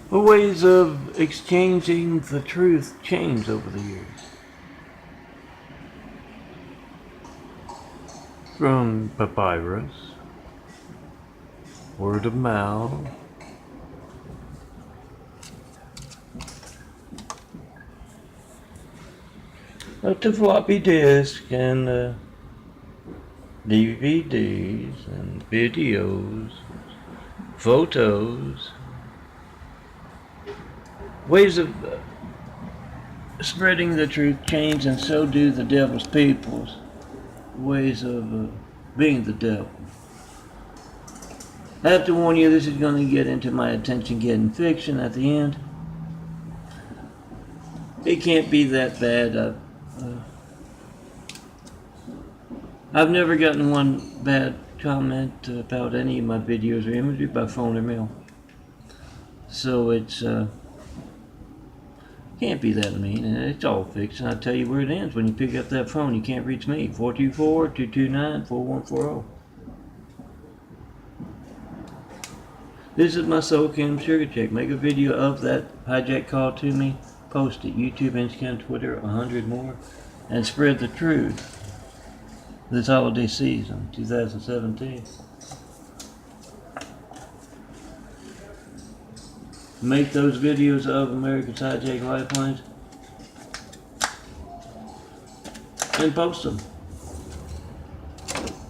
The ways of exchanging the truth changed over the years. From papyrus, word of mouth, to floppy disk and DVDs and videos, photos, ways of spreading the truth change, and so do the devil's peoples. Ways of being the devil. I have to warn you, this is going to get into my attention-getting fiction at the end. It can't be that bad. I've never gotten one bad comment about any of my videos or imagery by phone or mail. So it's can't be that mean, and it's all fiction. I'll tell you where it ends when you pick up that phone. You can't reach me. 424-229-4140. This is my Soacam sugar check. Make a video of that hijack call to me. Post it. YouTube, Instagram, Twitter, 100 more. And spread the truth this holiday season, 2017. Make those videos of America's hijack lifelines and post them.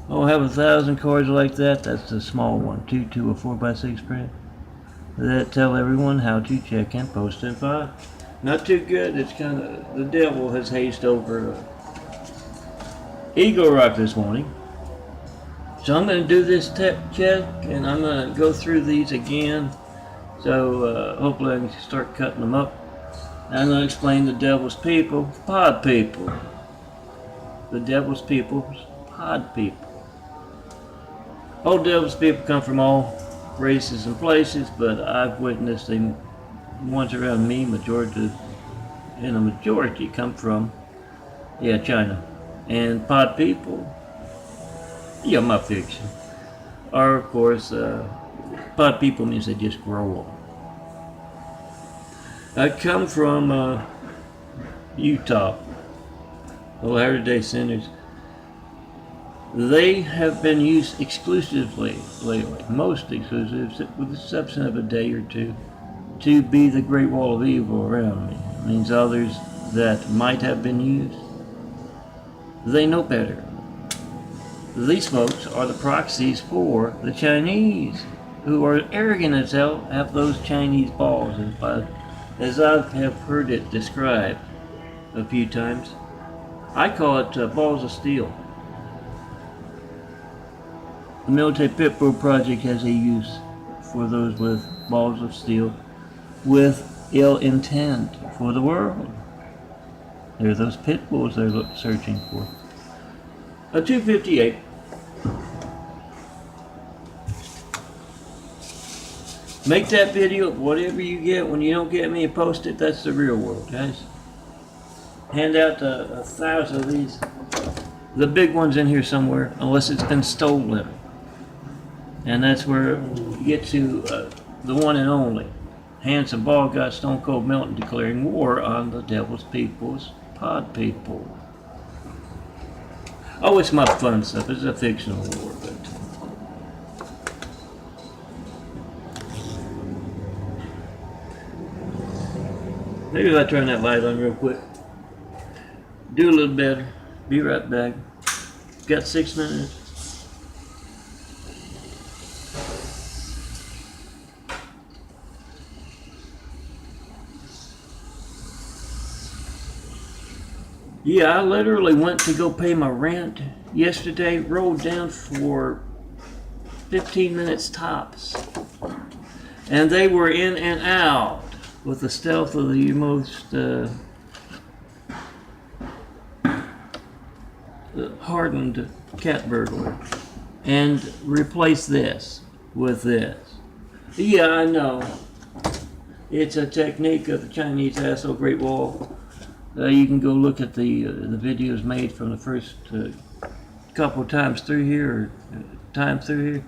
Oh, have 1,000 cards like that. That's the small one, 2 to a 4x6 print. That tell everyone how to check and post in 5. Not too good. It's kind of, the devil has hazed over Ego Rock this morning. So I'm going to do this check, and I'm going to go through these again. So hopefully I can start cutting them up. I'm going to explain the devil's people, pod people. The devil's people's pod people. All devil's people come from all races and places, but I've witnessed the ones around me, majority come from, China. And pod people, my fiction, are of course, pod people means they just grow up. I come from Utah, the Latter-day Saints. They have been used exclusively lately, most exclusive, with the exception of a day or two, to be the Great Wall of Evil around me. It means others that might have been used, they know better. These folks are the proxies for the Chinese, who are arrogant as hell, have those Chinese balls, as I have heard it described a few times. I call it balls of steel. The Military Pit Bull Project has a use for those with balls of steel with ill intent for the world. They're those pit bulls they're searching for. A 258. Make that video, whatever you get. When you don't get me, post it. That's the real world, guys. Hand out 1,000 of these. The big one's in here somewhere, unless it's been stolen. And that's where you get to the one and only. Handsome bald guy, Stone Cold Melton, declaring war on the devil's peoples, pod people. Oh, it's my fun stuff. It's a fictional war, but maybe if I turn that light on real quick. Do a little better. Be right back. Got 6 minutes. Yeah, I literally went to go pay my rent yesterday, rolled down for 15 minutes tops. And they were in and out with the stealth of the most hardened cat burglar. And replace this with this. Yeah, I know. It's a technique of the Chinese asshole Great Wall. You can go look at the videos made from the first couple of times through here, or time through here,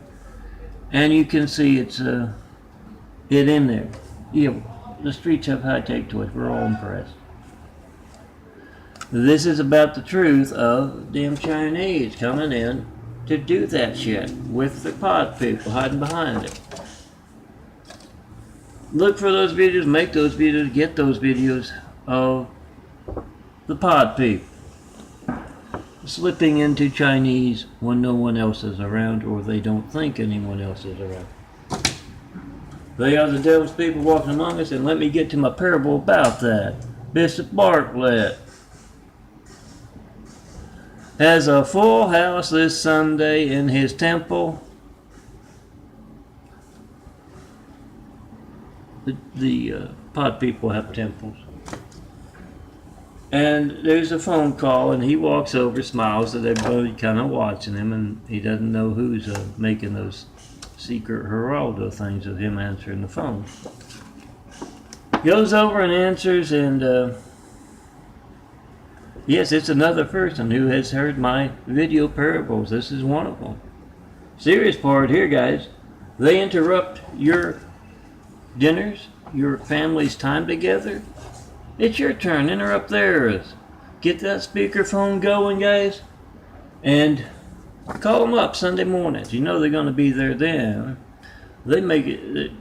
and you can see it's it in there. Yeah, the streets have high-tech toys. We're all impressed. This is about the truth of them Chinese coming in to do that shit with the pod people hiding behind it. Look for those videos, make those videos, get those videos of the pod people slipping into Chinese when no one else is around, or they don't think anyone else is around. They are the devil's people walking among us, and let me get to my parable about that. Bishop Bartlett has a full house this Sunday in his temple. The pod people have temples. And there's a phone call, and he walks over, smiles at everybody kind of watching him, and he doesn't know who's making those secret Geraldo things of him answering the phone. Goes over and answers, and yes, it's another person who has heard my video parables. This is one of them. Serious part here, guys. They interrupt your dinners, your family's time together. It's your turn. Interrupt theirs. Get that speakerphone going, guys, and call them up Sunday mornings. You know they're going to be there then. They make it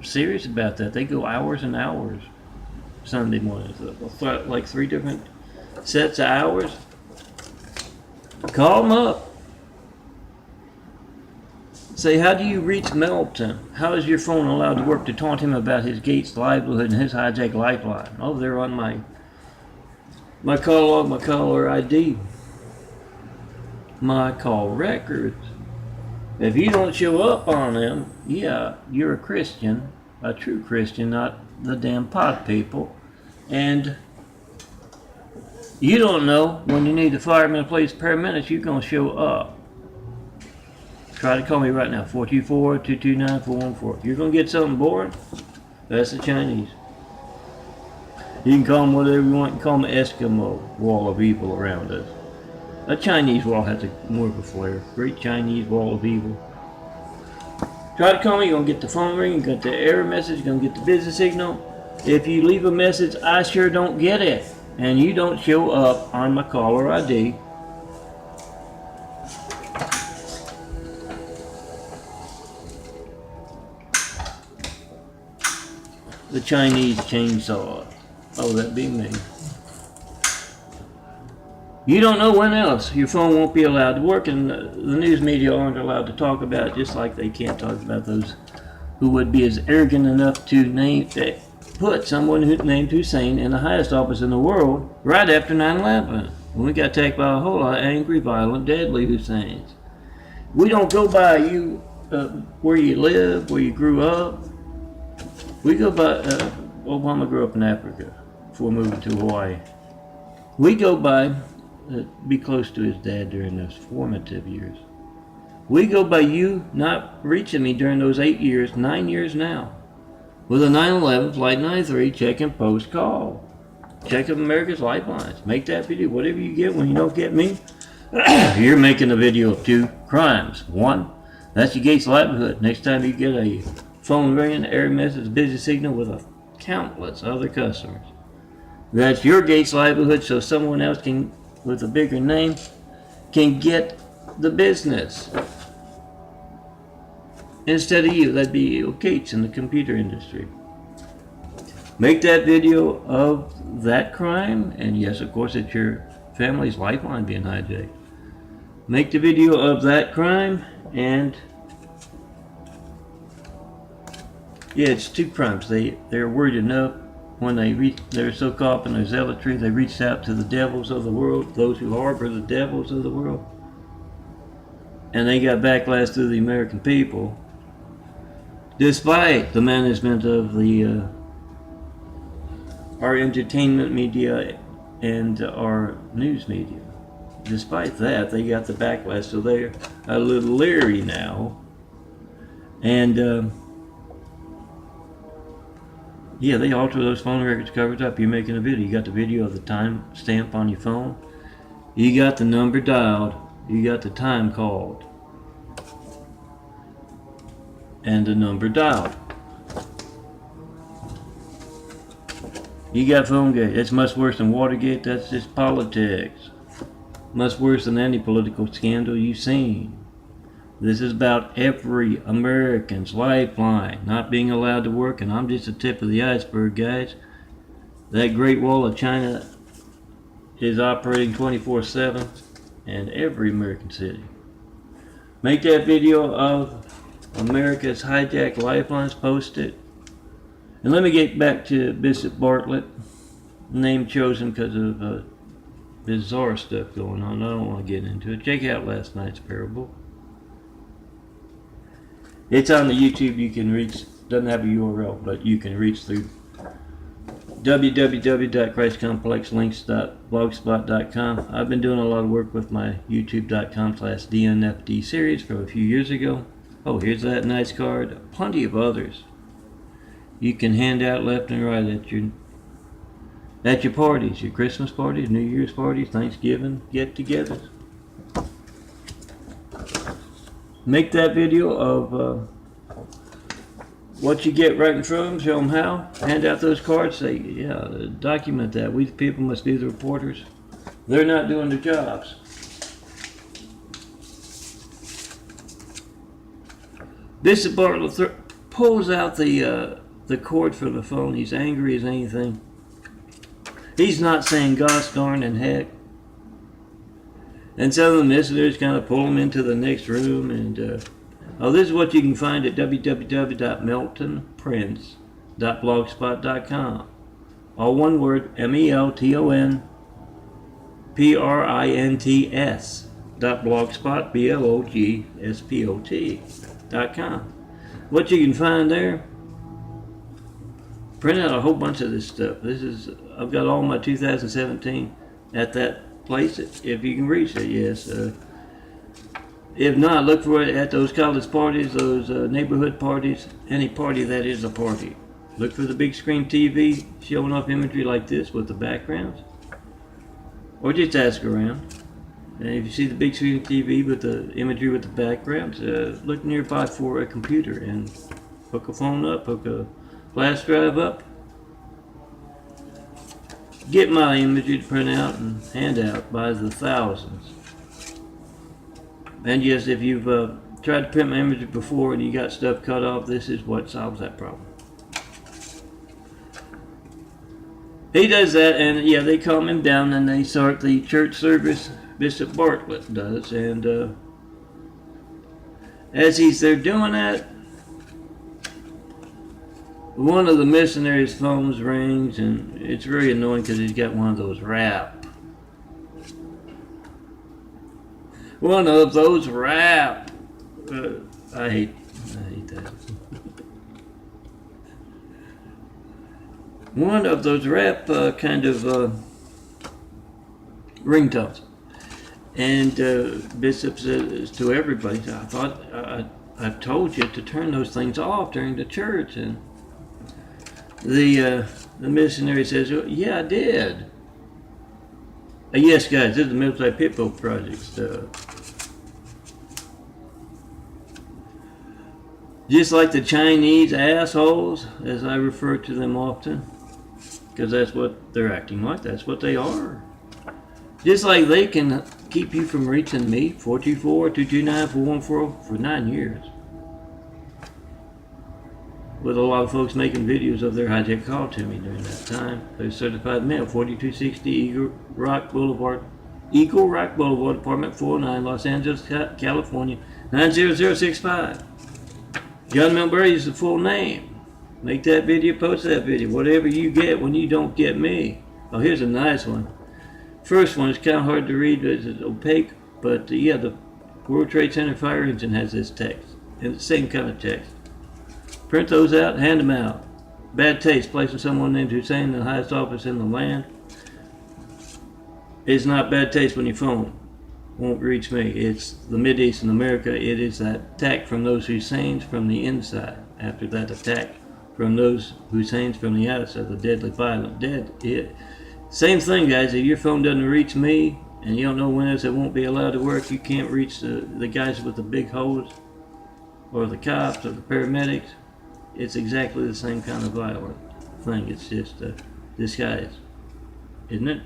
serious about that. They go hours and hours Sunday mornings. Like 3 different sets of hours. Call them up. Say, how do you reach Melton? How is your phone allowed to work to taunt him about his Gates livelihood and his hijack lifeline? Oh, they're on my call log, my caller ID, my call records. If you don't show up on them, yeah, you're a Christian, a true Christian, not the damn pod people. And you don't know when you need a fireman, a police, paramedics, you're going to show up. Try to call me right now, 424-229-414. You're going to get something boring? That's the Chinese. You can call them whatever you want. You can call them the Eskimo wall of evil around us. A Chinese wall has more of a flair. Great Chinese wall of evil. Try to call me, you're going to get the phone ring, you're going to get the error message, you're going to get the busy signal. If you leave a message, I sure don't get it. And you don't show up on my caller ID. The Chinese chainsaw. Oh, that'd be me. You don't know when else your phone won't be allowed to work, and the news media aren't allowed to talk about it, just like they can't talk about those who would be as arrogant enough to put someone who named Hussein in the highest office in the world right after 9/11. When we got attacked by a whole lot of angry, violent, deadly Husseins. We don't go by you where you live, where you grew up. We go by, Obama grew up in Africa before moving to Hawaii. We go by, be close to his dad during those formative years. We go by you not reaching me during those 8 years, 9 years now. With a 9/11 Flight 93, check and post call. Check of America's Lifelines. Make that video, whatever you get when you don't get me. You're making a video of 2 crimes. 1, that's your Gates livelihood. Next time you get a phone ringing, error message, busy signal with countless other customers. That's your Gates livelihood, so someone else can, with a bigger name, can get the business. Instead of you, that'd be Bill Gates in the computer industry. Make that video of that crime, and yes, of course, it's your family's lifeline being hijacked. Make the video of that crime, and yeah, it's 2 crimes. They're worried enough when they're so caught up in their zealotry, they reached out to the devils of the world, those who harbor the devils of the world, and they got backlash through the American people, despite the management of our entertainment media and our news media. Despite that, they got the backlash, so they're a little leery now. And yeah, they alter those phone records covered up. You're making a video. You got the video of the time stamp on your phone. You got the number dialed. You got the time called. And the number dialed. You got PhoneGate. It's much worse than Watergate. That's just politics. Much worse than any political scandal you've seen. This is about every American's lifeline not being allowed to work, and I'm just the tip of the iceberg, guys. That Great Wall of China is operating 24/7 in every American city. Make that video of America's hijacked lifelines, post it. And let me get back to Bishop Bartlett, name chosen because of bizarre stuff going on. I don't want to get into it. Check out last night's parable. It's on the YouTube. You can reach, doesn't have a URL, but you can reach through www.christcomplexlinks.blogspot.com. I've been doing a lot of work with my youtube.com/DNFD series from a few years ago. Oh, here's that nice card. Plenty of others you can hand out left and right at your parties, your Christmas parties, New Year's parties, Thanksgiving get-togethers. Make that video of what you get right in front of them, show them how, hand out those cards, say, yeah, document that. We people must be the reporters. They're not doing their jobs. Bishop Bartlett pulls out the cord for the phone. He's angry as anything. He's not saying gosh darn and heck. And some of the listeners kind of pull him into the next room, and oh, this is what you can find at www.meltonprints.blogspot.com. All one word, meltonprints.blogspot.com. What you can find there, print out a whole bunch of this stuff. I've got all my 2017 at that place if you can reach it, yes. If not, look for it at those college parties, those neighborhood parties, any party that is a party. Look for the big screen TV showing off imagery like this with the backgrounds. Or just ask around. And if you see the big screen TV with the imagery with the backgrounds, look nearby for a computer and hook a phone up, hook a flash drive up. Get my imagery to print out and hand out by the thousands. And yes, if you've tried to print my imagery before and you got stuff cut off, this is what solves that problem. He does that, and yeah, they calm him down and they start the church service. Bishop Bartlett does, and as he's there doing that, one of the missionaries' phones rings, and it's very annoying because he's got one of those rap. One of those rap. I hate that. One of those rap kind of ringtones. And Bishop says to everybody, I thought I've told you to turn those things off during the church, and the missionary says, well, yeah, I did. Yes, guys, this is the Military Pitbull Project. Just like the Chinese assholes, as I refer to them often, because that's what they're acting like, that's what they are. Just like they can keep you from reaching me, 424-229-4140, for 9 years. With a lot of folks making videos of their hijack call to me during that time. They're certified mail, 4260 Eagle Rock Boulevard, Apartment 409, Los Angeles, California, 90065. John Milbury is the full name. Make that video, post that video. Whatever you get when you don't get me. Oh, here's a nice one. First one is kind of hard to read, it's opaque, but yeah, the World Trade Center fire engine has this text, and it's the same kind of text. Print those out, hand them out. Bad taste, placing someone named Hussein in the highest office in the land. It's not bad taste when your phone won't reach me. It's the Mideast in America. It is that attack from those Husseins from the inside. After that attack from those Husseins from the outside, the deadly violent dead. Same thing, guys. If your phone doesn't reach me and you don't know when it won't be allowed to work, you can't reach the guys with the big hose or the cops or the paramedics. It's exactly the same kind of violent thing. It's just disguise, isn't it?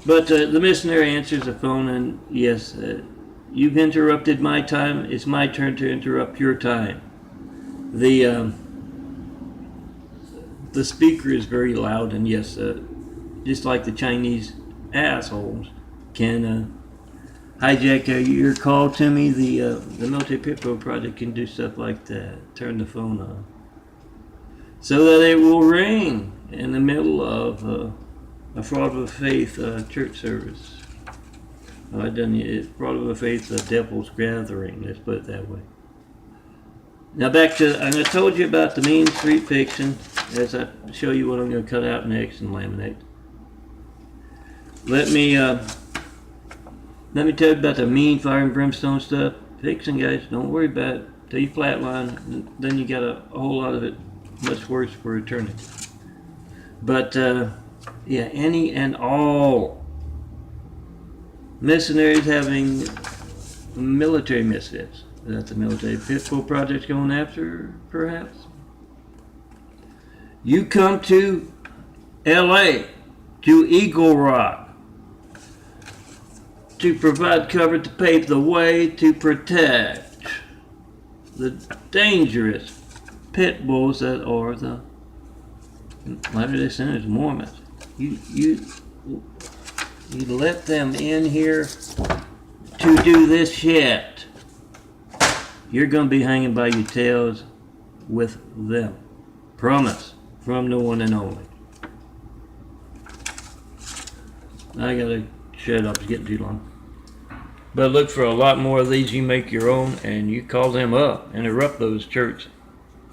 But the missionary answers the phone, and yes, you've interrupted my time. It's my turn to interrupt your time. The speaker is very loud, and yes, just like the Chinese assholes can hijack your call to me. The Military Pitbull Project can do stuff like that. Turn the phone on so that it will ring in the middle of a fraud of faith church service. I done it. Fraud of faith, devil's gathering. Let's put it that way. Now back to, and I told you about the Mean Street Fiction. As I show you what I'm going to cut out next and laminate. Let me tell you about the mean fire and brimstone stuff. Fiction, guys. Don't worry about it. Till you flatline, then you got a whole lot of it much worse for eternity. But yeah, any and all missionaries having military misfits that the Military Pitbull Project's going after, perhaps. You come to LA, to Eagle Rock, to provide cover, to pave the way, to protect the dangerous pit bulls that are the Latter-day Saints, Mormons. You let them in here to do this shit. You're going to be hanging by your tails with them. Promise. From the one and only. I gotta shut up, it's getting too long. But look for a lot more of these. You make your own and you call them up. Interrupt those church,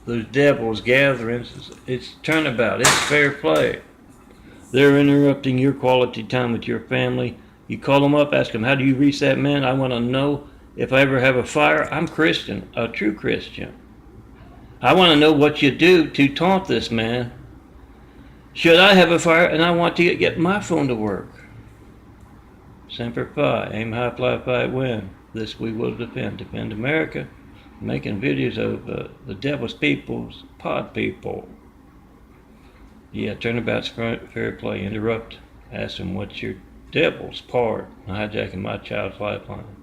those devils gatherings. It's turnabout, it's fair play. They're interrupting your quality time with your family. You call them up, ask them, how do you reach that man? I want to know if I ever have a fire. I'm Christian, a true Christian. I want to know what you do to taunt this man. Should I have a fire and I want to get my phone to work? Semper Fi, aim high, fly, fight, win. This we will defend. Defend America. Making videos of the devil's people's pod people. Yeah, turnabout's fair play. Interrupt. Ask them what's your devil's part in hijacking my child's lifeline.